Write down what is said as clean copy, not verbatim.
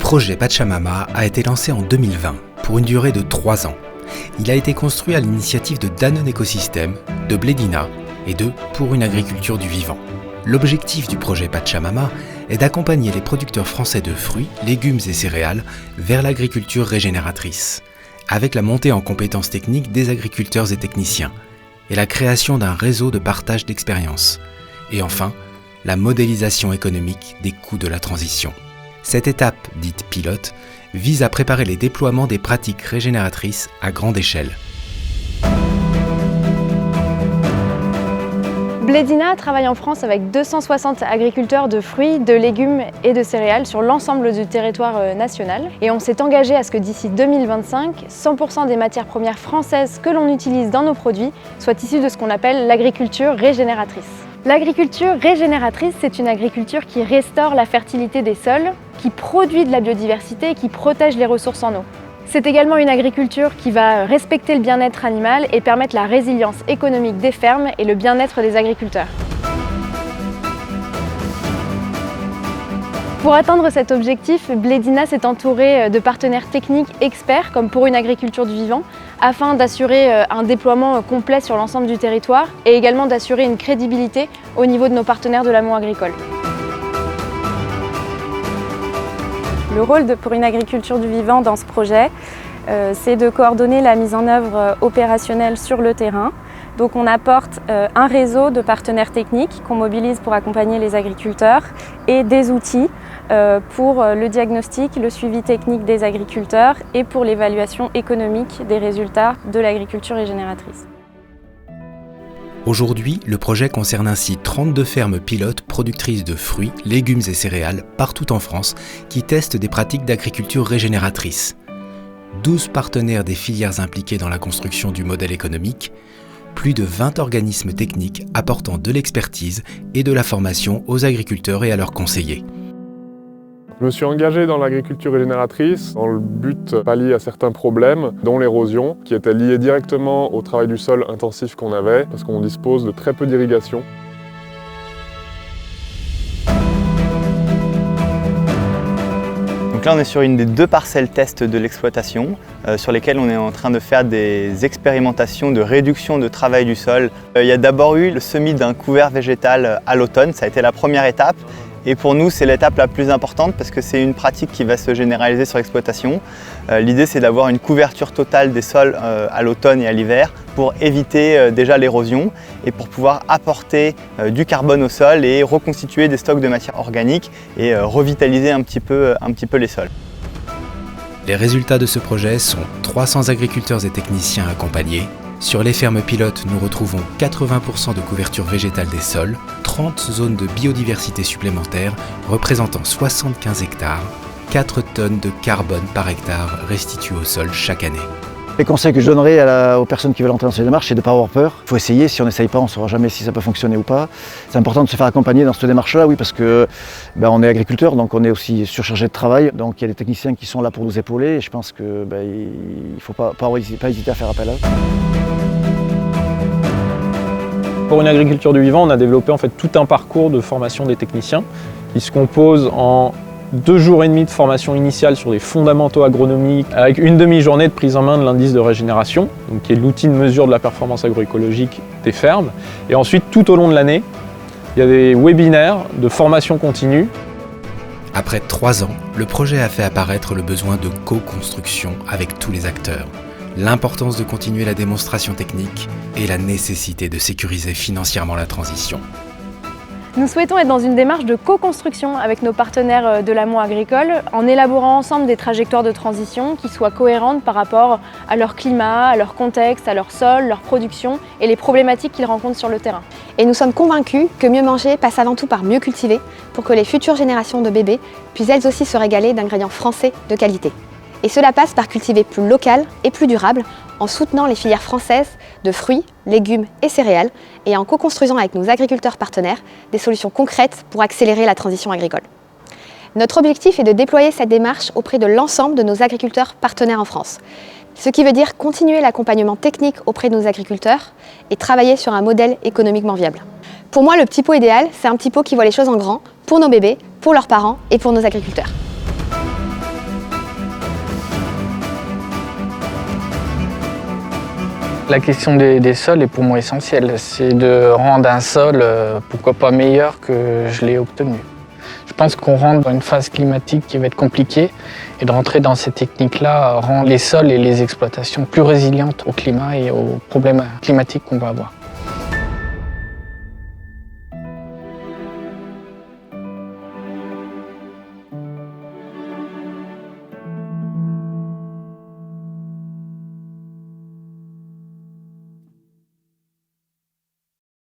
projet Pachamama a été lancé en 2020 pour une durée de 3 ans. Il a été construit à l'initiative de Danone Ecosystem, de Blédina et de Pour une agriculture du vivant. L'objectif du projet Pachamama est d'accompagner les producteurs français de fruits, légumes et céréales vers l'agriculture régénératrice, avec la montée en compétences techniques des agriculteurs et techniciens, et la création d'un réseau de partage d'expériences, et enfin, la modélisation économique des coûts de la transition. Cette étape, dite pilote, vise à préparer les déploiements des pratiques régénératrices à grande échelle. Blédina travaille en France avec 260 agriculteurs de fruits, de légumes et de céréales sur l'ensemble du territoire national. Et on s'est engagé à ce que d'ici 2025, 100% des matières premières françaises que l'on utilise dans nos produits soient issues de ce qu'on appelle l'agriculture régénératrice. L'agriculture régénératrice, c'est une agriculture qui restaure la fertilité des sols, qui produit de la biodiversité et qui protège les ressources en eau. C'est également une agriculture qui va respecter le bien-être animal et permettre la résilience économique des fermes et le bien-être des agriculteurs. Pour atteindre cet objectif, Blédina s'est entourée de partenaires techniques experts comme Pour une agriculture du vivant afin d'assurer un déploiement complet sur l'ensemble du territoire et également d'assurer une crédibilité au niveau de nos partenaires de l'amont agricole. Le rôle de Pour une agriculture du vivant dans ce projet, c'est de coordonner la mise en œuvre opérationnelle sur le terrain. Donc on apporte un réseau de partenaires techniques qu'on mobilise pour accompagner les agriculteurs et des outils pour le diagnostic, le suivi technique des agriculteurs et pour l'évaluation économique des résultats de l'agriculture régénératrice. Aujourd'hui, le projet concerne ainsi 32 fermes pilotes productrices de fruits, légumes et céréales partout en France qui testent des pratiques d'agriculture régénératrice. 12 partenaires des filières impliquées dans la construction du modèle économique, plus de 20 organismes techniques apportant de l'expertise et de la formation aux agriculteurs et à leurs conseillers. Je me suis engagé dans l'agriculture régénératrice dans le but de pallier à certains problèmes, dont l'érosion, qui était liée directement au travail du sol intensif qu'on avait, parce qu'on dispose de très peu d'irrigation. Donc là, on est sur une des 2 parcelles test de l'exploitation, sur lesquelles on est en train de faire des expérimentations de réduction de travail du sol. Il y a d'abord eu le semis d'un couvert végétal à l'automne, ça a été la première étape. Et pour nous, c'est l'étape la plus importante parce que c'est une pratique qui va se généraliser sur l'exploitation. L'idée, c'est d'avoir une couverture totale des sols à l'automne et à l'hiver pour éviter déjà l'érosion et pour pouvoir apporter du carbone au sol et reconstituer des stocks de matière organique et revitaliser un petit peu les sols. Les résultats de ce projet sont 300 agriculteurs et techniciens accompagnés. Sur les fermes pilotes, nous retrouvons 80% de couverture végétale des sols, 30 zones de biodiversité supplémentaires représentant 75 hectares, 4 tonnes de carbone par hectare restituées au sol chaque année. Les conseils que je donnerais aux personnes qui veulent entrer dans cette démarche, c'est de ne pas avoir peur. Il faut essayer, si on n'essaye pas, on ne saura jamais si ça peut fonctionner ou pas. C'est important de se faire accompagner dans cette démarche-là, oui, parce que on est agriculteur, donc on est aussi surchargé de travail. Donc il y a des techniciens qui sont là pour nous épauler et je pense qu'il ne faut pas hésiter à faire appel à eux. Pour une agriculture du vivant, on a développé en fait tout un parcours de formation des techniciens qui se compose en 2 jours et demi de formation initiale sur les fondamentaux agronomiques avec une demi-journée de prise en main de l'indice de régénération, donc qui est l'outil de mesure de la performance agroécologique des fermes. Et ensuite, tout au long de l'année, il y a des webinaires de formation continue. Après 3 ans, le projet a fait apparaître le besoin de co-construction avec tous les acteurs, l'importance de continuer la démonstration technique et la nécessité de sécuriser financièrement la transition. Nous souhaitons être dans une démarche de co-construction avec nos partenaires de l'amont agricole en élaborant ensemble des trajectoires de transition qui soient cohérentes par rapport à leur climat, à leur contexte, à leur sol, leur production et les problématiques qu'ils rencontrent sur le terrain. Et nous sommes convaincus que mieux manger passe avant tout par mieux cultiver pour que les futures générations de bébés puissent elles aussi se régaler d'ingrédients français de qualité. Et cela passe par cultiver plus local et plus durable en soutenant les filières françaises de fruits, légumes et céréales et en co-construisant avec nos agriculteurs partenaires des solutions concrètes pour accélérer la transition agricole. Notre objectif est de déployer cette démarche auprès de l'ensemble de nos agriculteurs partenaires en France. Ce qui veut dire continuer l'accompagnement technique auprès de nos agriculteurs et travailler sur un modèle économiquement viable. Pour moi, le petit pot idéal, c'est un petit pot qui voit les choses en grand pour nos bébés, pour leurs parents et pour nos agriculteurs. La question des sols est pour moi essentielle. C'est de rendre un sol, pourquoi pas meilleur que je l'ai obtenu. Je pense qu'on rentre dans une phase climatique qui va être compliquée et de rentrer dans ces techniques-là rend les sols et les exploitations plus résilientes au climat et aux problèmes climatiques qu'on va avoir.